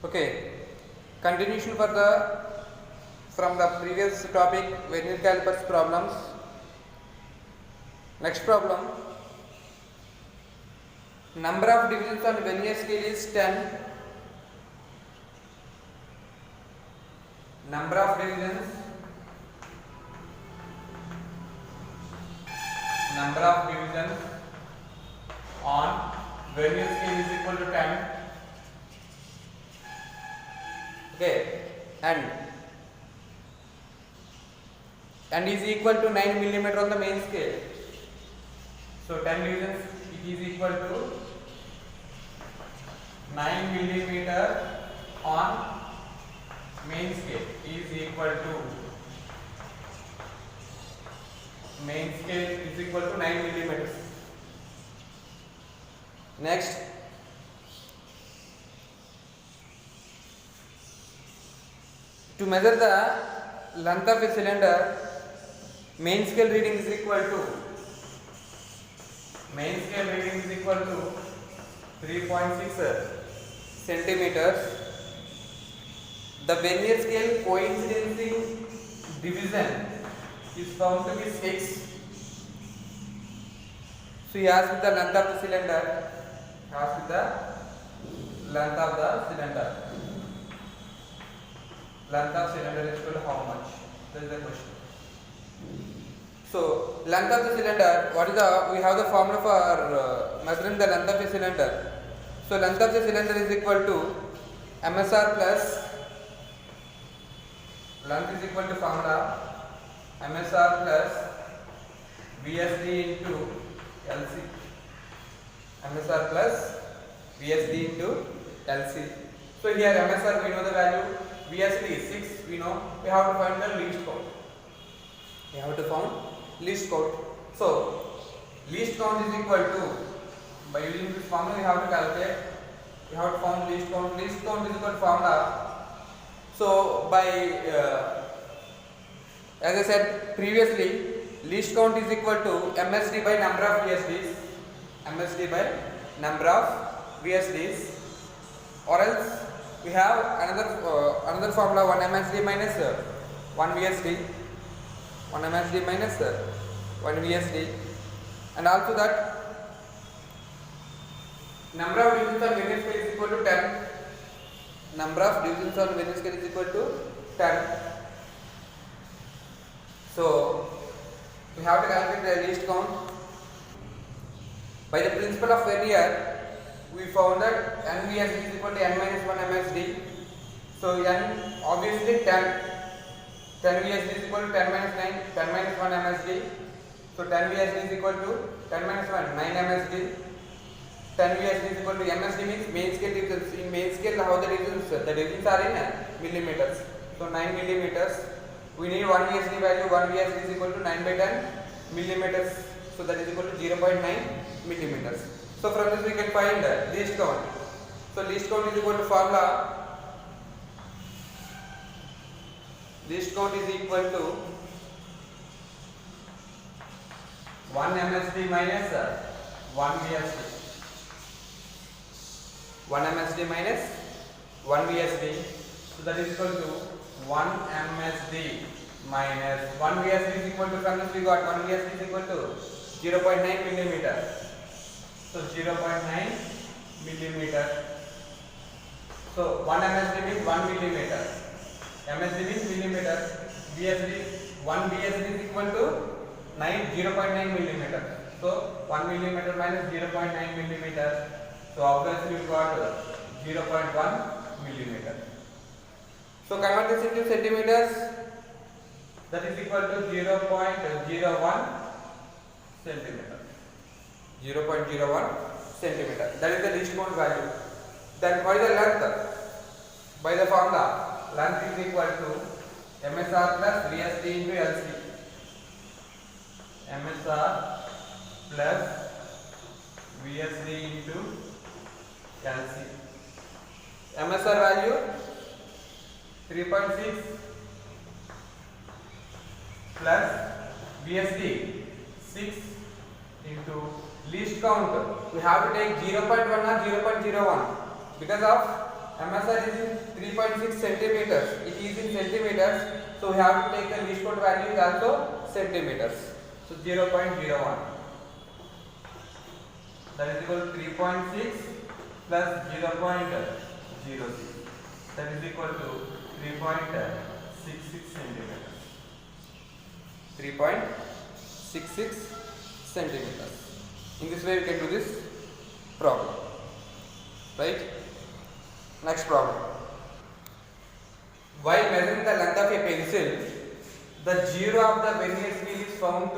Okay, continuation for the from the previous topic, vernier calipers problems. Next problem, number of divisions on vernier scale is 10. Number of divisions on vernier scale is equal to 10. Okay, and is equal to 9 millimeter on the main scale. So 10 divisions, it is equal to 9 millimeter on main scale is equal to main scale is equal to 9 millimeters. Next, to measure the length of a cylinder, main scale reading is equal to 3.6 centimeters. The vernier scale coinciding division is found to be 6. So he asked the length of the cylinder. Length of cylinder is equal to how much? That is the question. So length of the cylinder, we have the formula for measuring the length of a cylinder. So length of the cylinder is equal to MSR plus length is equal to formula MSR plus VSD into LC. MSR plus VSD into LC. So here MSR we know the value, VSD is 6 we know, we have to find the least count. So least count is equal to, by using this formula we have to calculate, we have to find least count. Least count is equal to formula. So by as I said previously, least count is equal to MSD by number of VSDs, or else we have another formula, 1 MSD minus 1 VSD, and also that number of divisions on vernier scale is equal to 10. So we have to calculate the least count. By the principle of vernier, we found that NVSD is equal to n minus 1 MSD. So n obviously 10 VSD is equal to 10 minus 1 MSD. So 10 VSD is equal to 10 minus 1 9 MSD. 10 VSD is equal to MSD means main scale divisions. In main scale, how the divisions are in millimeters. So 9 millimeters. We need 1 VSD value. 1 VSD is equal to 9 by 10 millimeters. So that is equal to 0.9 millimeters. So from this we can find least count. So least count is equal to formula. Least count is equal to 1 MSD minus 1 VSD. 1 MSD minus 1 VSD. So that is equal to 1 MSD minus 1 VSD is equal to, from this we got 1 VSD is equal to 0.9 millimeter. So 0.9 millimeter. So 1 MSD means 1 millimeter. MSD means millimeter. VSD, 1 VSD is equal to 0.9 millimeter. So 1 millimeter minus 0.9 millimeter. So obviously we got 0.1 millimeter. So convert this into centimeters. That is equal to 0.01 centimeter. 0.01 centimeter. That is the least count value. Then what is the length? By the formula, length is equal to MSR plus VSD into LC. MSR plus VSD into LC. MSR value 3.6 plus VSD 6 into least count. We have to take 0.1 or 0.01 because of MSR is in 3.6 centimeters. It is in centimeters, so we have to take the least count value is also centimeters. So 0.01. That is equal to 3.6 plus 0.06. That is equal to 3.66 centimeters. 3.66 centimeters. In this way we can do this problem. Right? Next problem. While measuring the length of a pencil, the zero of the vernier scale is found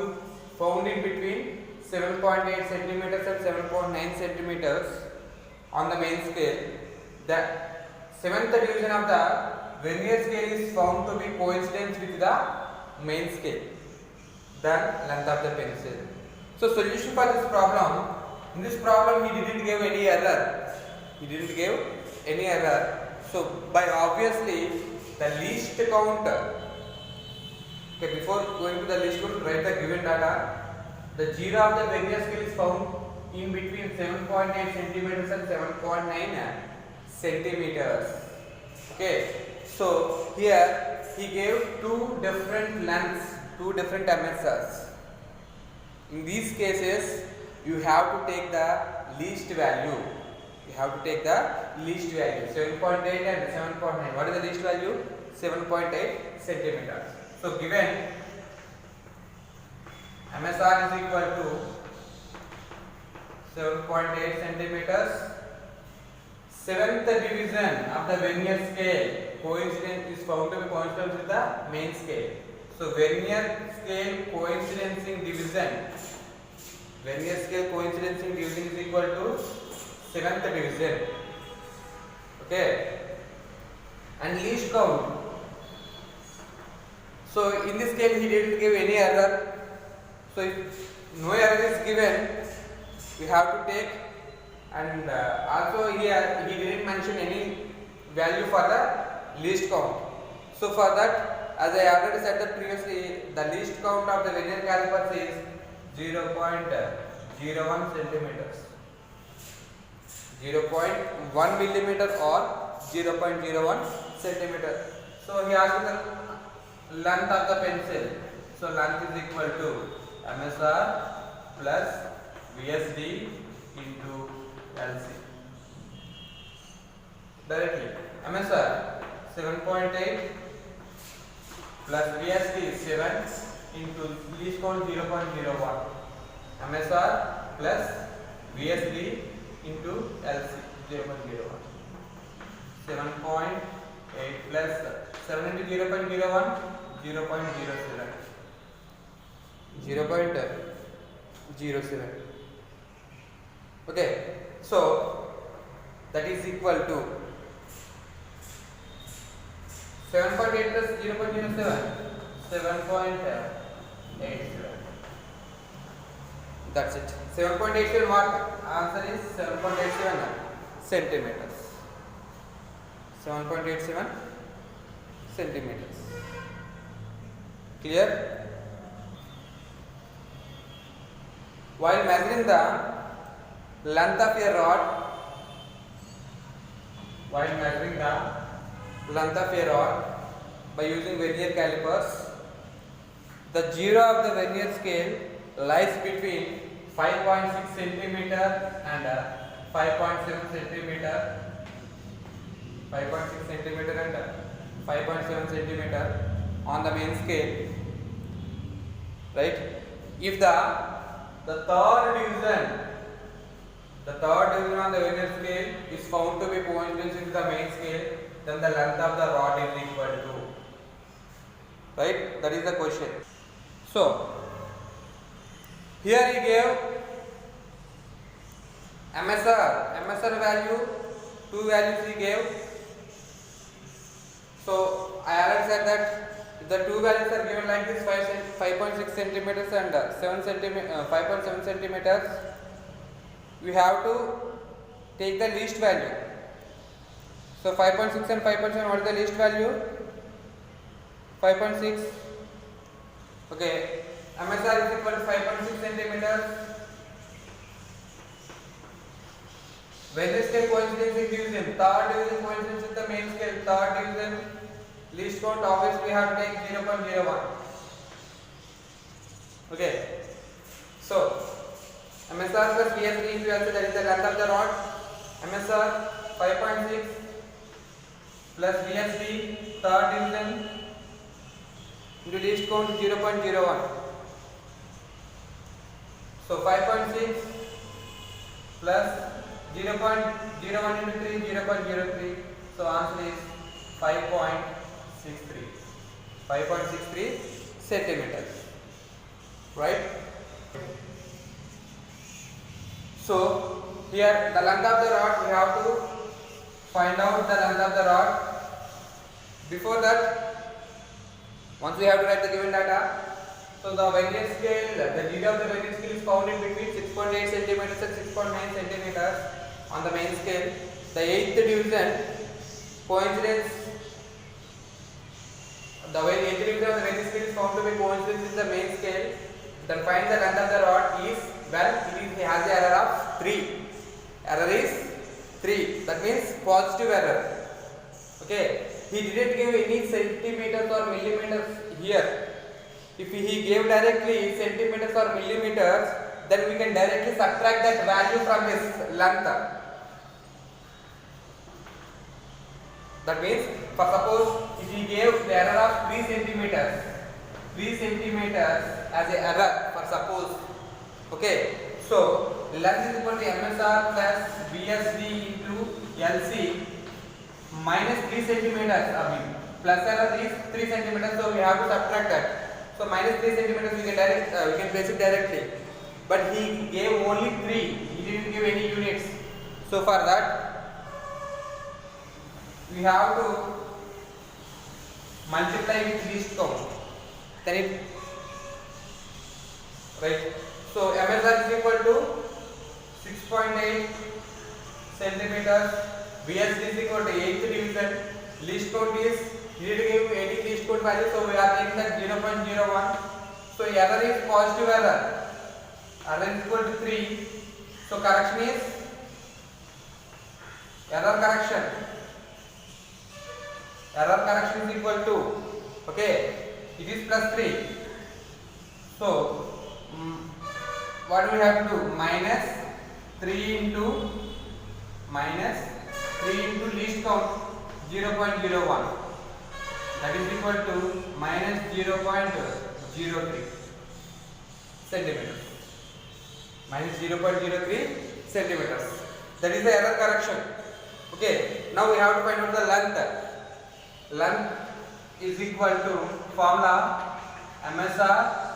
in between 7.8 centimeters and 7.9 centimeters on the main scale. The seventh division of the vernier scale is found to be coincident with the main scale, the length of the pencil. So solution for this problem. In this problem he didn't give any error. He didn't give any error. So by obviously the least count. Okay, before going to the least count, write the given data. The zero of the vernier scale is found in between 7.8 centimeters and 7.9 centimeters. Okay, so here he gave two different lengths, two different MSRs. In these cases, you have to take the least value. You have to take the least value. 7.8 and 7.9. What is the least value? 7.8 centimeters. So given MSR is equal to 7.8 centimeters. Seventh division of the vernier scale coincidence is found to be coincident with the main scale. So vernier scale coincidence in division. Vernier scale coincidence in division is equal to seventh division. Okay. And least count. So in this case he didn't give any error. So if no error is given, we have to take, and also here he didn't mention any value for the least count. So for that, as I already said that previously, the least count of the vernier calipers is 0.01 centimeters. 0.1 millimeter or 0.01 centimeter. So he asked the length of the pencil. So length is equal to MSR plus VSD into LC. Directly. MSR 7.8 plus VSD is 7 into least count 0.01. MSR plus VSD into LC 0.01. 7.8 plus 7 into 0.01 0.07. 0.07. Okay, so that is equal to 7.8 plus 0.07, 7.87. That's it. 7.87 what? Answer is 7.87 centimeters. 7.87 centimeters. Clear? While measuring the length of a rod, by using vernier calipers, the zero of the vernier scale lies between 5.6 centimeter and 5.7 centimeter. 5.6 centimeter and 5.7 centimeter on the main scale, right? If the third division on the vernier scale is found to be coincident with the main scale, then the length of the rod is equal to, right? That is the question. So here he gave MSR value, two values he gave. So I already said that the two values are given like this, 5.6 centimeters and 5.7 centimeters. We have to take the least value. So 5.6 and 5.7, what is the least value? 5.6. Okay, MSR is equal to 5.6 centimeters. When the scale coincidence in division, third division coincidence with the main scale, third division, least count, obviously we have to take 0.01. Okay, so MSR plus VSD into LC, that is the length of the rod. MSR 5.6 plus VSD third division into least count 0.01. So 5.6 plus 0.01 into 3, 0.03. So answer is 5.63 centimeters. Right? So here the length of the rod, we have to find out the length of the rod. Before that, once we have to write the given data, so the vernier scale, the degree of the vernier scale is found in between 6.8 centimeters and 6.9 centimeters on the main scale. The 8th division coincidence, the 8th division of the vernier scale is found to be coincidence in the main scale. Then find the length of the rod is, well, it has the error of 3. Error is 3. That means positive error. Okay. He didn't give any centimeters or millimeters here. If he gave directly centimeters or millimeters, then we can directly subtract that value from his length. That means, for suppose if he gave the error of 3 centimeters as a error, for suppose. Okay, so length is equal to MSR plus VSD into LC minus 3 centimeters. Plus error is 3 centimeters, so we have to subtract that. So minus 3 centimeters we can place it directly. But he gave only 3. He didn't give any units. So for that, we have to multiply with least count. Then it, right? So MSR is equal to 6.8 centimeters. VSD is equal to 8th division. Least count is, he did give any least count value, so we are taking that 0.01. So error is positive error. Error is equal to 3. So correction is error correction. Error correction is equal to, okay, it is plus 3. So what do we have to do? Minus 3 into least count 0.01. That is equal to minus 0.03 centimeters. Minus 0.03 centimeters. That is the error correction. Okay. Now we have to find out the length. Length is equal to formula MSR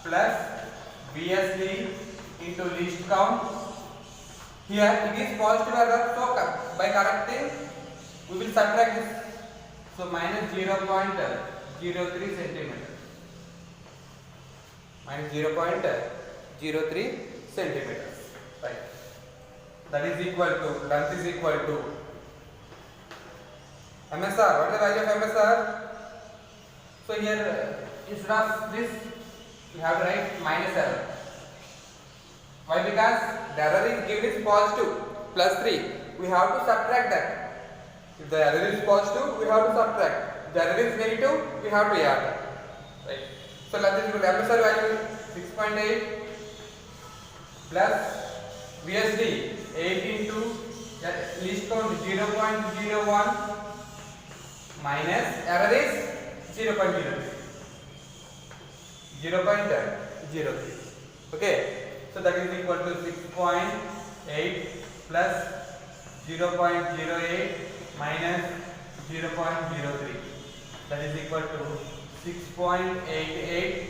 plus VSD into least count. Here it is positive error, so by correcting we will subtract this. So minus 0.03 centimeters. Minus 0.03 centimeters. Right. That is equal to, length is equal to MSR. What is the value of MSR? So here instead of this we have to write minus error. Why? Because the error is given is positive plus 3. We have to subtract that. If the error is positive, we have to subtract. If the error is negative, we have to add. Right. So let us do MSR value 6.8 plus VSD 8 into least count 0.01 minus error is 0.03. Okay. So that is equal to 6.8 plus 0.08 minus 0.03. That is equal to 6.88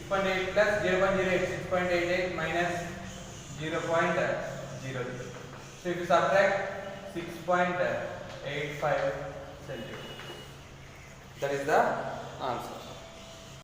plus 0.08, 6.88 minus 0.03. So if you subtract 6.85 centimeters, that is the answer.